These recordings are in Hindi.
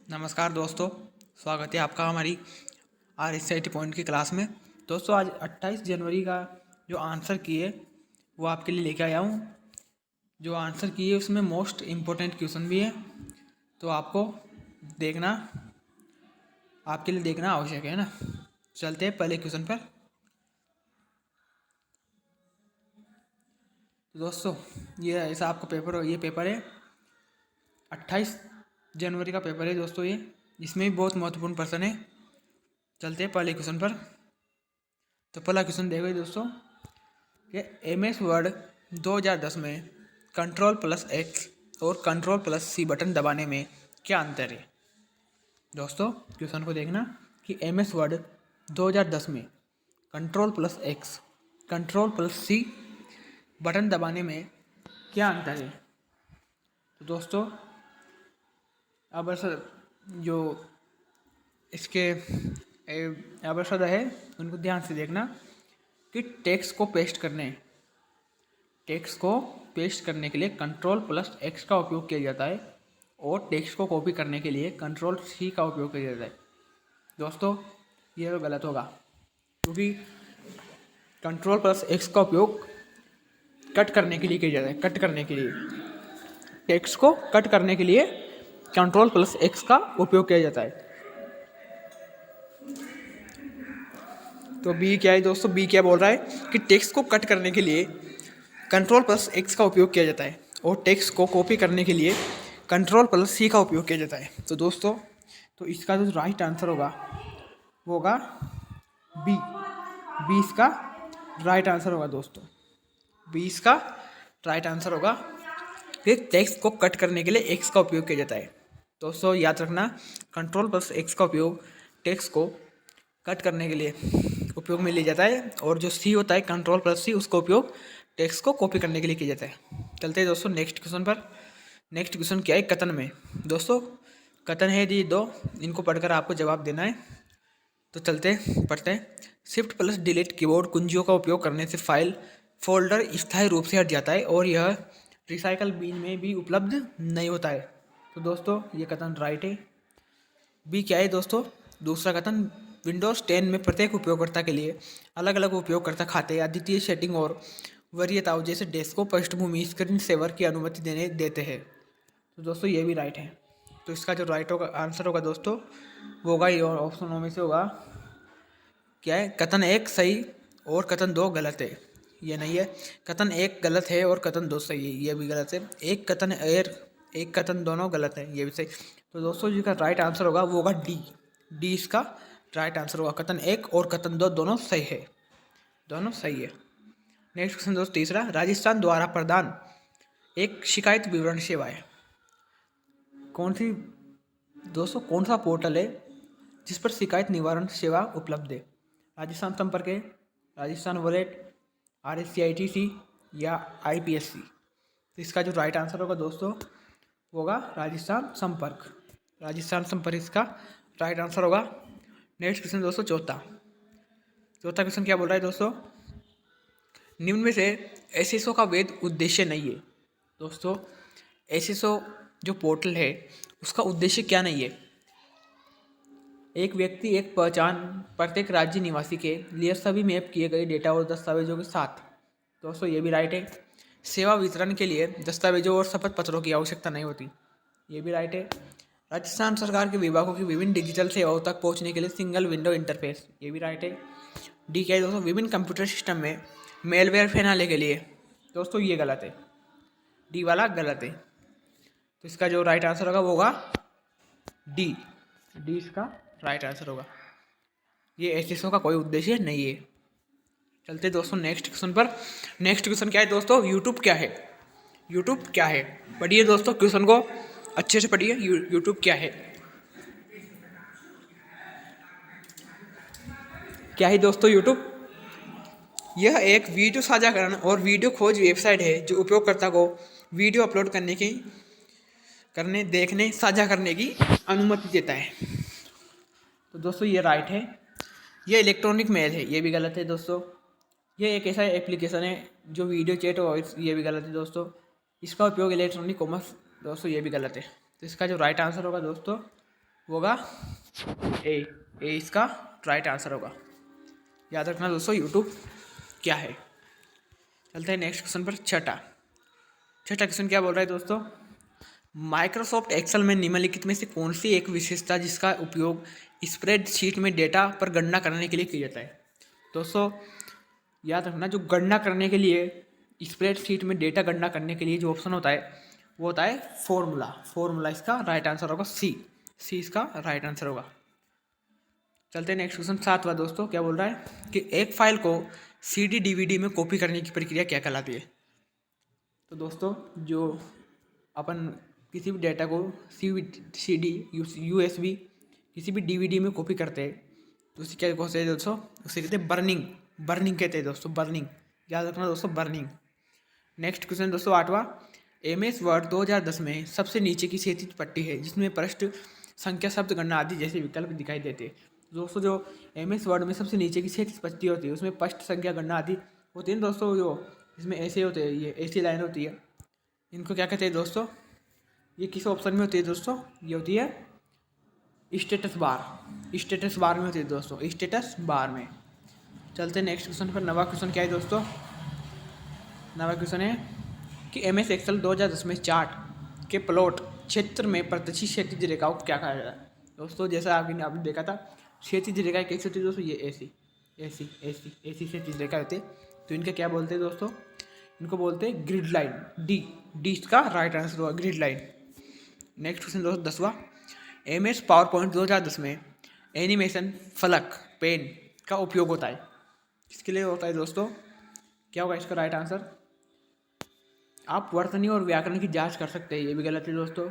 नमस्कार दोस्तों, स्वागत है आपका हमारी RSIT पॉइंट की क्लास में। दोस्तों आज 28 जनवरी का जो आंसर की है वो आपके लिए लेके आया हूँ। जो आंसर की है उसमें मोस्ट इम्पोर्टेंट क्वेश्चन भी है, तो आपको देखना आपके लिए देखना आवश्यक है ना। चलते हैं पहले क्वेश्चन पर। तो दोस्तों ये ऐसा आपका पेपर है 28 जनवरी का पेपर है दोस्तों ये। इसमें भी बहुत महत्वपूर्ण प्रश्न है। चलते हैं पहले क्वेश्चन पर। तो पहला क्वेश्चन देखो दोस्तों कि MS वर्ड 2010 में Ctrl+X और Ctrl+C बटन दबाने में क्या अंतर है। दोस्तों क्वेश्चन को देखना कि MS वर्ड 2010 में Ctrl+X Ctrl+C बटन दबाने में क्या अंतर है। तो दोस्तों अब जो इसके आवश्यक है उनको ध्यान से देखना कि टेक्स्ट को पेस्ट करने के लिए Ctrl+X का उपयोग किया जाता है और टेक्स्ट को कॉपी करने के लिए Ctrl+C का उपयोग किया जाता है। दोस्तों ये तो गलत होगा, क्योंकि Ctrl+X का उपयोग कट करने के लिए किया जाता है। कट करने के लिए टेक्स्ट को कट करने के लिए Ctrl+X का उपयोग किया जाता है। तो बी क्या है दोस्तों, बी क्या बोल रहा है कि टेक्स्ट को कट करने के लिए Ctrl+X का उपयोग किया जाता है और टेक्स्ट को कॉपी करने के लिए Ctrl+C का उपयोग किया जाता है। तो दोस्तों तो इसका जो राइट आंसर होगा वो होगा बी। बी इसका राइट आंसर होगा दोस्तों। बी इसका राइट आंसर होगा कि टेक्स्ट को कट करने के लिए एक्स का उपयोग किया जाता है। दोस्तों याद रखना Ctrl+X का उपयोग टेक्स्ट को कट करने के लिए उपयोग में लिया जाता है और जो सी होता है Ctrl+C उसका उपयोग टेक्स्ट को कॉपी करने के लिए किया जाता है। चलते हैं दोस्तों नेक्स्ट क्वेश्चन पर। नेक्स्ट क्वेश्चन क्या है कथन में। दोस्तों कथन है जी दो, इनको पढ़कर आपको जवाब देना है। तो चलते पढ़ते हैं। Shift+Delete कीबोर्ड कुंजियों का उपयोग करने से फाइल फोल्डर स्थायी रूप से हट जाता है और यह रिसाइकल बिन में भी उपलब्ध नहीं होता है। तो दोस्तों ये कथन राइट है। बी क्या है दोस्तों, दूसरा कथन विंडोज़ 10 में प्रत्येक उपयोगकर्ता के लिए अलग अलग उपयोगकर्ता खाते अद्वितीय सेटिंग और वरीयताओं जैसे डेस्कटॉप पृष्ठभूमि स्क्रीन सेवर की अनुमति देते हैं। तो दोस्तों ये भी राइट है। तो इसका जो राइट होगा आंसर होगा दोस्तों वो होगा ये ऑप्शन में से होगा क्या है, कथन एक सही और कथन दो गलत है। ये नहीं है, कथन एक गलत है और कथन दो सही है, ये भी गलत है। एक कथन दोनों गलत है, ये भी सही। तो दोस्तों जिसका राइट आंसर होगा वो होगा डी। डी इसका राइट आंसर होगा। कथन एक और कथन दो दोनों सही है, दोनों सही है। नेक्स्ट क्वेश्चन दोस्तों तीसरा, राजस्थान द्वारा प्रदान एक शिकायत विवरण सेवा है। दोस्तों कौन सा पोर्टल है जिस पर शिकायत निवारण सेवा उपलब्ध है। राजस्थान संपर्क है, राजस्थान वॉलेट, RSCITC या IPSC। तो इसका जो राइट आंसर होगा दोस्तों वो होगा राजस्थान संपर्क। राजस्थान संपर्क इसका राइट आंसर होगा। नेक्स्ट क्वेश्चन दोस्तों चौथा क्वेश्चन क्या बोल रहा है दोस्तों, निम्न में से SSO का वैध उद्देश्य नहीं है। दोस्तों SSO जो पोर्टल है उसका उद्देश्य क्या नहीं है। एक व्यक्ति एक पहचान प्रत्येक राज्य निवासी के लिए सभी मैप किए गए डेटा और दस्तावेजों के साथ। दोस्तों ये भी राइट है। सेवा वितरण के लिए दस्तावेजों और शपथ पत्रों की आवश्यकता नहीं होती, ये भी राइट है। राजस्थान सरकार के विभागों की विभिन्न डिजिटल सेवाओं तक पहुंचने के लिए सिंगल विंडो इंटरफेस, ये भी राइट है। डी क्या है दोस्तों, विभिन्न कंप्यूटर सिस्टम में मेलवेयर फैलाने के लिए। दोस्तों ये गलत है, डी वाला गलत है। तो इसका जो राइट आंसर होगा वो होगा डी। डी इसका राइट आंसर होगा। ये SSO का कोई उद्देश्य नहीं है। चलते दोस्तों नेक्स्ट क्वेश्चन पर। नेक्स्ट क्वेश्चन क्या है दोस्तों, यूट्यूब क्या है। यूट्यूब क्या है, पढ़िए दोस्तों क्वेश्चन को अच्छे से पढ़िए। यूट्यूब क्या है, क्या है दोस्तों यूट्यूब। यह एक वीडियो साझाकरण और वीडियो खोज वेबसाइट है जो उपयोगकर्ता को वीडियो अपलोड देखने साझा करने की अनुमति देता है। तो दोस्तों ये राइट है। ये इलेक्ट्रॉनिक मेल है, ये भी गलत है दोस्तों। ये एक ऐसा एप्लीकेशन है जो वीडियो चैट वॉइस, ये भी गलत है दोस्तों। इसका उपयोग इलेक्ट्रॉनिक कॉमर्स, दोस्तों ये भी गलत है। तो इसका जो राइट आंसर होगा दोस्तों वो होगा ए। ए इसका राइट आंसर होगा। याद रखना दोस्तों यूट्यूब क्या है। चलते हैं नेक्स्ट क्वेश्चन पर। छठा क्वेश्चन क्या बोल रहा है दोस्तों, माइक्रोसॉफ्ट एक्सेल में निम्नलिखित में से कौन सी एक विशेषता जिसका उपयोग स्प्रेडशीट में डेटा पर गणना करने के लिए किया जाता है। दोस्तों याद रखना, जो गणना करने के लिए स्प्रेडशीट में डेटा गणना करने के लिए जो ऑप्शन होता है वो होता है फॉर्मूला इसका राइट आंसर होगा सी इसका राइट आंसर होगा। चलते हैं नेक्स्ट क्वेश्चन। सातवां दोस्तों क्या बोल रहा है कि एक फाइल को CD DVD में कॉपी करने की प्रक्रिया क्या कहलाती है। तो दोस्तों जो अपन किसी भी डेटा को CD USB किसी भी DVD में कॉपी करते हैं तो उसे क्या कहते हैं दोस्तों, उसे कहते हैं बर्निंग कहते हैं दोस्तों, बर्निंग। याद रखना दोस्तों, बर्निंग। नेक्स्ट क्वेश्चन दोस्तों आठवां, MS वर्ड 2010 में सबसे नीचे की क्षैतिज पट्टी है जिसमें पृष्ठ संख्या, शब्द गणना आदि जैसे विकल्प दिखाई देते हैं। दोस्तों जो MS वर्ड में सबसे नीचे की क्षैतिज पट्टी होती है उसमें पृष्ठ संख्या, गणना आदि होती है दोस्तों। जो इसमें ऐसे होते हैं, ये ऐसी लाइन होती है, इनको क्या कहते हैं दोस्तों, ये किस ऑप्शन में होती है दोस्तों, ये होती है स्टेटस बार में होती है दोस्तों, स्टेटस बार में। चलते हैं नेक्स्ट क्वेश्चन पर। नवा क्वेश्चन क्या है दोस्तों, नवा क्वेश्चन है कि MS एक्सेल 2010 में चार्ट के प्लॉट क्षेत्र में प्रदर्शित क्षैतिज रेखाओं को क्या कहा जाता है। दोस्तों जैसा आपने देखा था, क्षैतिज रेखा कैसी होती है दोस्तों, ये ऐसी क्षैतिज रेखा होती है। तो इनका क्या बोलते हैं दोस्तों, इनको बोलते हैं ग्रिड लाइन। डी इसका राइट आंसर होगा, ग्रिड लाइन। नेक्स्ट क्वेश्चन दोस्तों 10वां, MS पावरपॉइंट 2010 में एनिमेशन फलक पेन का उपयोग होता है, किसके लिए होता है दोस्तों, क्या होगा इसका राइट आंसर। आप वर्तनी और व्याकरण की जांच कर सकते हैं, ये भी गलत है दोस्तों।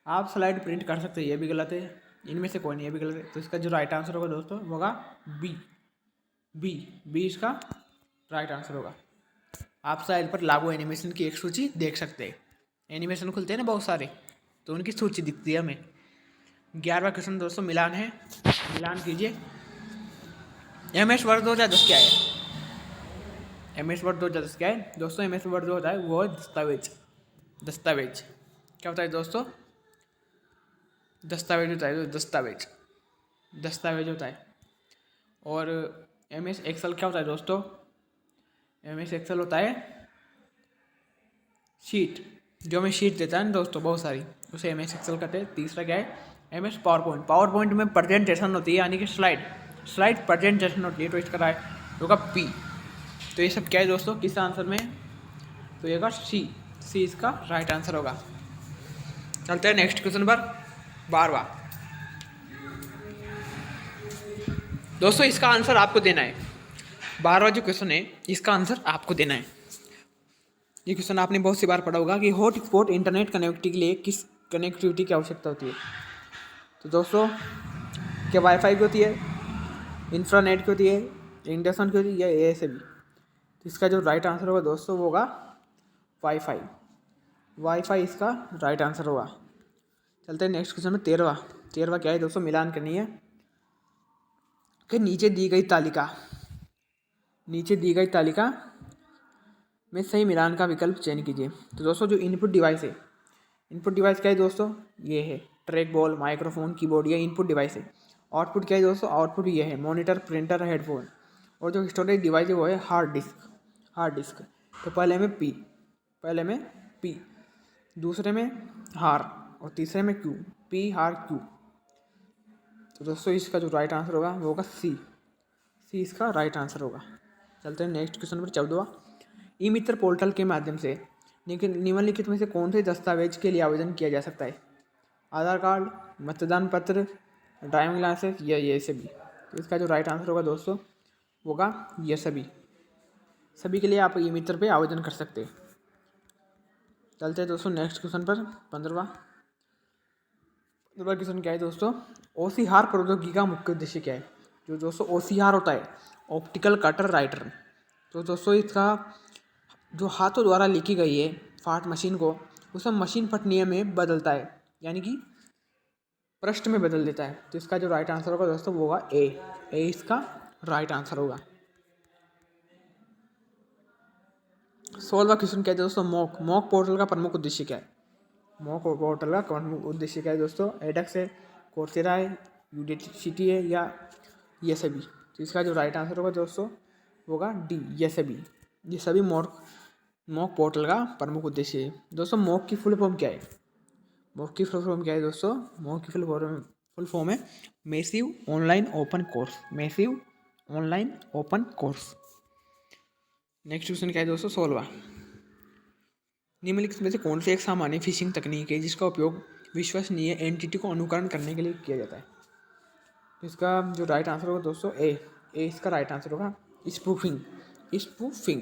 आप स्लाइड प्रिंट कर सकते हैं, ये भी गलत है। इनमें से कोई नहीं, ये भी गलत है। तो इसका जो राइट आंसर होगा दोस्तों वो होगा बी इसका राइट आंसर होगा। आप स्लाइड पर लागू एनिमेशन की एक सूची देख सकते हैं। एनिमेशन खुलते हैं ना बहुत सारे, तो उनकी सूची दिखती है हमें। 11वां क्वेश्चन दोस्तों मिलान है, मिलान कीजिए। MS वर्ड 2010 क्या है। MS वर्ड 2010 क्या है दोस्तों, MS वर्ड जो होता है वो दस्तावेज क्या होता है दोस्तों, दस्तावेज होता है, दस्तावेज होता है। और MS एक्सेल क्या होता है दोस्तों, MS एक्सेल होता है शीट, जो हमें शीट देता है ना दोस्तों बहुत सारी, उसे MS एक्सेल कहते हैं। तीसरा क्या है, MS पावरपॉइंट में प्रेजेंटेशन होती है, यानी कि स्लाइड प्रेजेंटेशन होती है। तो इसका राइट होगा P। तो ये सब क्या है दोस्तों किस आंसर में, तो ये होगा सी इसका राइट आंसर होगा। चलते हैं नेक्स्ट क्वेश्चन पर। 12वां दोस्तों इसका आंसर आपको देना है। 12वां जो क्वेश्चन है इसका आंसर आपको देना है। ये क्वेश्चन आपने बहुत सी बार पढ़ा होगा कि हॉटस्पॉट इंटरनेट कनेक्टिविटी के लिए किस कनेक्टिविटी की आवश्यकता होती है। तो दोस्तों क्या वाईफाई की होती है, इंफ्रानेट की होती है, इंडक्शन की होती है, या ऐसे भी। तो इसका जो राइट आंसर होगा दोस्तों वो होगा वाईफाई इसका राइट आंसर होगा। चलते हैं नेक्स्ट क्वेश्चन में। 13वां क्या है दोस्तों, मिलान करनी है कि नीचे दी गई तालिका में सही मिलान का विकल्प चयन कीजिए। तो दोस्तों जो इनपुट डिवाइस क्या है दोस्तों, ये है ट्रैक बॉल, माइक्रोफोन, कीबोर्ड, ये इनपुट डिवाइस है। आउटपुट क्या है दोस्तों, आउटपुट ये है मॉनिटर, प्रिंटर, हेडफोन। और जो स्टोरेज डिवाइस है वो है हार्ड डिस्क। तो पहले में पी, दूसरे में हार और तीसरे में क्यू, पी हार क्यू। तो दोस्तों इसका जो राइट आंसर होगा वो होगा सी इसका राइट आंसर होगा। चलते हैं नेक्स्ट क्वेश्चन पर। 14वां, ई मित्र पोर्टल के माध्यम से निम्नलिखित में से कौन से दस्तावेज के लिए आवेदन किया जा सकता है। आधार कार्ड, मतदान पत्र, ड्राइविंग लाइसेंस, या ये सभी। तो इसका जो राइट आंसर होगा दोस्तों होगा ये सभी के लिए आप ई मित्र पे आवेदन कर सकते हैं। चलते हैं दोस्तों नेक्स्ट क्वेश्चन पर। 15वां क्वेश्चन क्या है दोस्तों, OCR प्रौद्योगिकी का मुख्य उद्देश्य क्या है। जो दोस्तों OCR होता है ऑप्टिकल कटर राइटर। तो दोस्तों इसका जो हाथों द्वारा लिखी गई है फाट मशीन को उसे मशीन पठनीय में बदलता है, यानी कि पृष्ठ में बदल देता है। तो इसका जो राइट आंसर होगा दोस्तों वो होगा ए इसका राइट आंसर होगा। 16वां क्वेश्चन क्या है दोस्तों, मॉक पोर्टल का प्रमुख उद्देश्य क्या है। मॉक पोर्टल का प्रमुख उद्देश्य क्या है दोस्तों, एडक्स है, कोर्सेरा है, यूडेसिटी है, या ये सभी। तो इसका जो राइट आंसर होगा दोस्तों होगा डी, ये सभी। ये सभी मॉक पोर्टल का प्रमुख उद्देश्य है। दोस्तों मॉक की फुल फॉर्म क्या है? मॉक की फुल फॉर्म क्या है दोस्तों? मॉक की फुल फॉर्म है massive online open course. Massive online open course. Next question क्या है दोस्तों? 16वां। निम्नलिखित में से कौन सी एक सामान्य फिशिंग तकनीक है जिसका उपयोग विश्वसनीय एंटिटी को अनुकरण करने के लिए किया जाता है? तो इसका जो राइट आंसर होगा दोस्तों ए इसका राइट आंसर होगा स्पूफिंग। स्पूफिंग।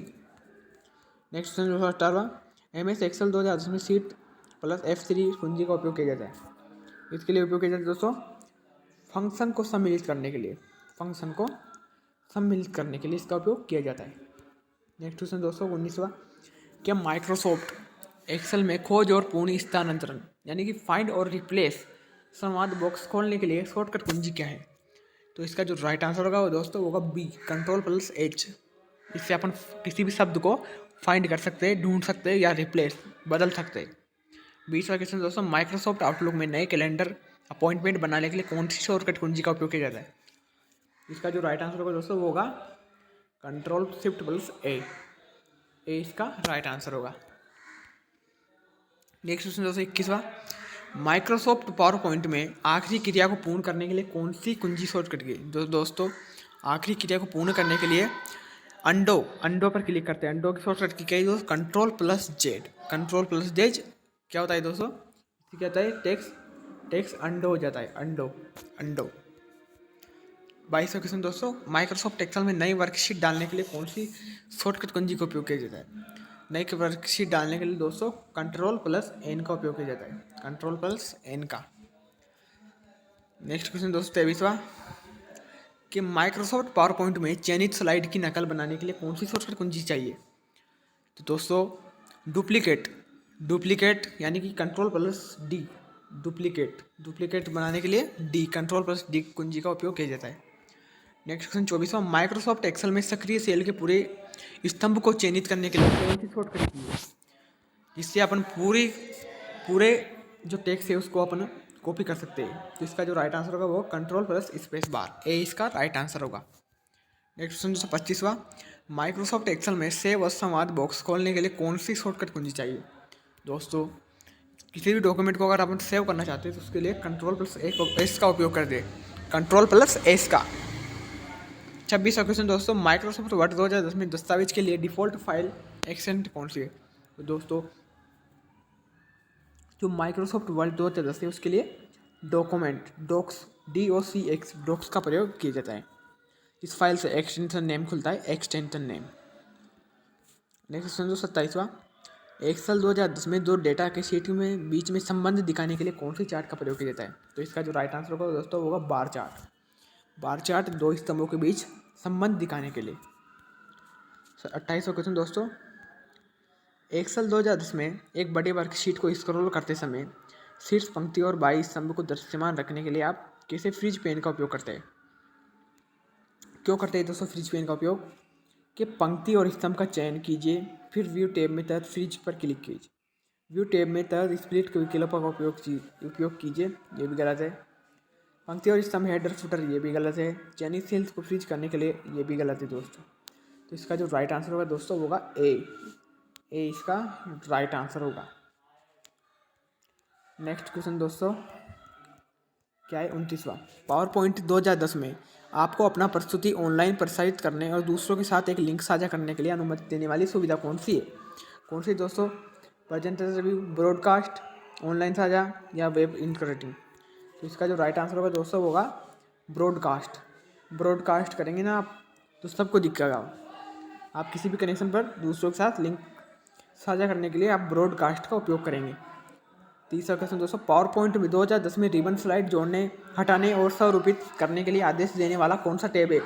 नेक्स्ट क्वेश्चन जो 18वां। MS एक्सेल 2010 में सीट प्लस F3 कुंजी का उपयोग किया जाता है। इसके लिए उपयोग किया जाता है दोस्तों फंक्शन को सम्मिलित करने के लिए। फंक्शन को सम्मिलित करने के लिए इसका उपयोग किया जाता है। नेक्स्ट क्वेश्चन दोस्तों 19वां। क्या माइक्रोसॉफ्ट एक्सेल में खोज और पूर्ण स्थानांतरण यानी कि फाइंड और रिप्लेस संवाद बॉक्स खोलने के लिए शॉर्टकट कुंजी क्या है? तो इसका जो राइट आंसर होगा वो दोस्तों होगा बी, Ctrl+H। इससे अपन किसी भी शब्द को फाइंड कर सकते हैं, ढूंढ सकते हैं या रिप्लेस बदल सकते हैं। 20वां क्वेश्चन दोस्तों। माइक्रोसॉफ्ट आउटलुक में नए कैलेंडर अपॉइंटमेंट बनाने के लिए कौन सी शॉर्टकट कुंजी का उपयोग किया जाता है? इसका जो राइट आंसर होगा दोस्तों वो होगा Ctrl+Shift+A। इसका राइट आंसर होगा। नेक्स्ट क्वेश्चन दोस्तों 21वां। माइक्रोसॉफ्ट पावर पॉइंट में आखिरी क्रिया को पूर्ण करने के लिए कौन सी कुंजी शॉर्टकट की? दोस्तों आखिरी क्रिया को पूर्ण करने के लिए अंडो पर क्लिक करते हैं। अंडो की शॉर्टकट की क्या है दोस्तों? Ctrl+Z। Ctrl+Z क्या होता है दोस्तों? इससे क्या होता है? टेक्स्ट अंडो हो जाता है। अंडो। 22वां क्वेश्चन दोस्तों। माइक्रोसॉफ्ट एक्सेल में नई वर्कशीट डालने के लिए कौन सी शॉर्टकट कुंजी का उपयोग किया जाता है? नई वर्कशीट डालने के लिए दोस्तों Ctrl+N का उपयोग किया जाता है। Ctrl+N का। नेक्स्ट क्वेश्चन दोस्तों 23वां। कि माइक्रोसॉफ्ट पावर पॉइंट में चयनित स्लाइड की नकल बनाने के लिए कौन सी शॉर्टकट कुंजी चाहिए? तो दोस्तों डुप्लीकेट यानी कि Ctrl+D। डुप्लीकेट बनाने के लिए Ctrl+D कुंजी का उपयोग किया जाता है। नेक्स्ट क्वेश्चन 24वां। माइक्रोसॉफ्ट एक्सेल में सक्रिय सेल के पूरे स्तंभ को चयनित करने के लिए कौन सी शॉर्टकट की है? जिससे अपन पूरे जो टेक्स्ट है उसको अपन कॉपी कर सकते हैं। तो इसका जो राइट आंसर होगा वो Ctrl+Spacebar। इसका राइट आंसर होगा। नेक्स्ट क्वेश्चन दोस्तों 25वां। माइक्रोसॉफ्ट एक्सेल में सेव अस संवाद बॉक्स खोलने के लिए कौन सी शॉर्टकट कुंजी चाहिए? दोस्तों किसी भी डॉक्यूमेंट को अगर अपन सेव करना चाहते हैं तो उसके लिए Ctrl+S का उपयोग कर दे। Ctrl+S का। 26वां क्वेश्चन दोस्तों। माइक्रोसॉफ्ट वर्ड 2010 में दस्तावेज के लिए डिफ़ॉल्ट फाइल एक्सटेंट कौन सी है? तो दोस्तों जो माइक्रोसॉफ्ट वर्ड 2010 है उसके लिए डॉक्स DOCX का प्रयोग किया जाता है। इस फाइल से एक्सटेंशन नेम खुलता है, एक्सटेंशन नेम। नेक्स्ट क्वेश्चन 27वां। एक्सेल 2010 में दो डेटा के शीट में बीच में संबंध दिखाने के लिए कौन सी चार्ट का प्रयोग किया जाता है? तो इसका जो राइट आंसर होगा दोस्तों होगा बार चार्ट। दो स्तंभों के बीच संबंध दिखाने के लिए। 28वां क्वेश्चन दोस्तों। एक्सेल 2010 में एक बड़े वर्कशीट को स्क्रॉल करते समय शीर्ष पंक्ति और बाई स्तंभ को दृश्यमान रखने के लिए आप कैसे फ्रीज पेन का उपयोग करते हैं? क्यों करते हैं दोस्तों फ्रीज पेन का उपयोग? कि पंक्ति और स्तंभ का चयन कीजिए, फिर व्यू टैब में तहत फ्रीज पर क्लिक कीजिए। व्यू टैब में तहत स्प्लिट के विकल्पों का उपयोग कीजिए, ये भी गलत है। पंक्ति और स्तंभ हेडर फुटर, ये भी गलत है। चयनित सेल्स को फ्रीज करने के लिए, ये भी गलत है दोस्तों। तो इसका जो राइट आंसर होगा दोस्तों होगा ए इसका राइट आंसर होगा। नेक्स्ट क्वेश्चन दोस्तों क्या है? 29वां। पावर पॉइंट 2010 में आपको अपना प्रस्तुति ऑनलाइन प्रसारित करने और दूसरों के साथ एक लिंक साझा करने के लिए अनुमति देने वाली सुविधा कौन सी है? कौन सी दोस्तों? प्रेजेंटेशन रिव्यू, ब्रॉडकास्ट, ऑनलाइन साझा या वेब इंटरैक्टिव? तो इसका जो राइट आंसर होगा दोस्तों होगा ब्रॉडकास्ट करेंगे ना आप तो सबको दिखेगा। आप किसी भी कनेक्शन पर दूसरों के साथ लिंक साझा करने के लिए आप ब्रॉडकास्ट का उपयोग करेंगे। 30वां क्वेश्चन दोस्तों। पावर पॉइंट में 2010 में रिबन स्लाइड जोड़ने, हटाने और स्वरूपित करने के लिए आदेश देने वाला कौन सा टैब है?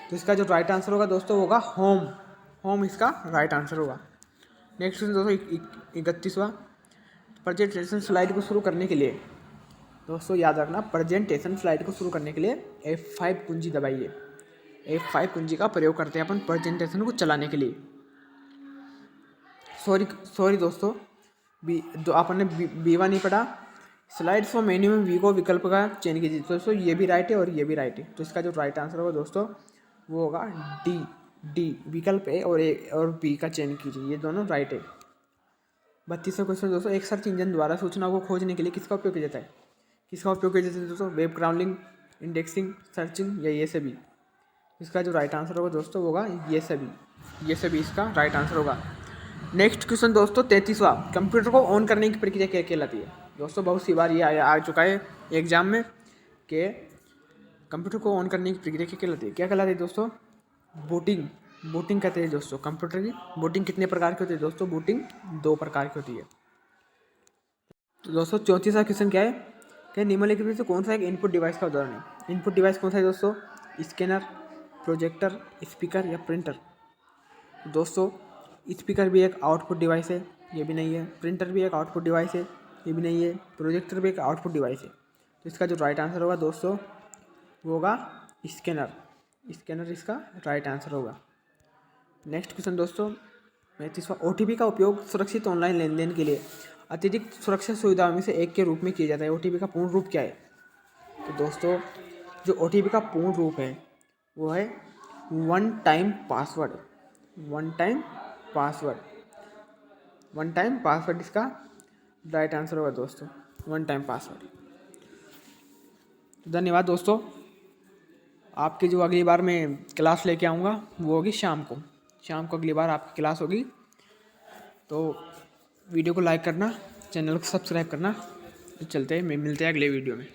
तो इसका जो राइट आंसर होगा दोस्तों होगा होम इसका राइट आंसर होगा। नेक्स्ट क्वेश्चन दोस्तों 31वां। प्रेजेंटेशन स्लाइड को शुरू करने के लिए दोस्तों याद रखना, प्रेजेंटेशन स्लाइड को शुरू करने के लिए F5 कुंजी दबाइए। F5 कुंजी का प्रयोग करते हैं अपन प्रेजेंटेशन को चलाने के लिए। सॉरी दोस्तों, आपने B1 नहीं पढ़ा, स्लाइड फ्रॉम मेन्यू में वी को विकल्प का चयन कीजिए। तो दोस्तों ये भी राइट है और ये भी राइट है, तो इसका जो राइट आंसर होगा दोस्तों वो होगा डी। डी विकल्प ए और बी का चयन कीजिए, ये दोनों राइट है। 32वां क्वेश्चन दोस्तों, एक सर्च इंजन द्वारा सूचना को खोजने के लिए किसका उपयोग किया जाता है? किसका उपयोग किया जाता है दोस्तों? वेब क्राउलिंग, इंडेक्सिंग, सर्चिंग या ये सभी? इसका जो राइट आंसर होगा दोस्तों वो होगा ये सभी। ये सभी इसका राइट आंसर होगा। नेक्स्ट क्वेश्चन दोस्तों 33वां, कंप्यूटर को ऑन करने की प्रक्रिया क्या कहलाती है? दोस्तों बहुत सी बार ये आ चुका है एग्जाम में कि कंप्यूटर को ऑन करने की प्रक्रिया क्या कहलाती है? क्या कहलाती है दोस्तों? बूटिंग। बूटिंग कहते हैं दोस्तों कंप्यूटर की। बूटिंग कितने प्रकार की होती है दोस्तों? बूटिंग 2 प्रकार की होती है। तो दोस्तों 34वां क्वेश्चन क्या है कि निम्नलिखित में से कौन सा एक इनपुट डिवाइस का उदाहरण है? इनपुट डिवाइस कौन सा है दोस्तों? स्कैनर, प्रोजेक्टर, स्पीकर या प्रिंटर? दोस्तों स्पीकर भी एक आउटपुट डिवाइस है, ये भी नहीं है। प्रिंटर भी एक आउटपुट डिवाइस है, ये भी नहीं है। प्रोजेक्टर भी एक आउटपुट डिवाइस है। तो इसका जो राइट आंसर होगा दोस्तों वो होगा स्कैनर। स्कैनर इसका राइट आंसर होगा। नेक्स्ट क्वेश्चन दोस्तों 35वां, OTP का उपयोग सुरक्षित ऑनलाइन लेन देन के लिए अतिरिक्त सुरक्षा सुविधाओं में से एक के रूप में किया जाता है। OTP का पूर्ण रूप क्या है? तो दोस्तों जो OTP का पूर्ण रूप है वो है one time password. One time password. One time password इसका राइट आंसर होगा दोस्तों, वन टाइम पासवर्ड। धन्यवाद दोस्तों। आपकी जो अगली बार मैं क्लास लेके आऊँगा वो होगी शाम को। शाम को अगली बार आपकी क्लास होगी, तो वीडियो को लाइक करना, चैनल को सब्सक्राइब करना। तो चलते हैं, मिलते हैं अगले वीडियो में।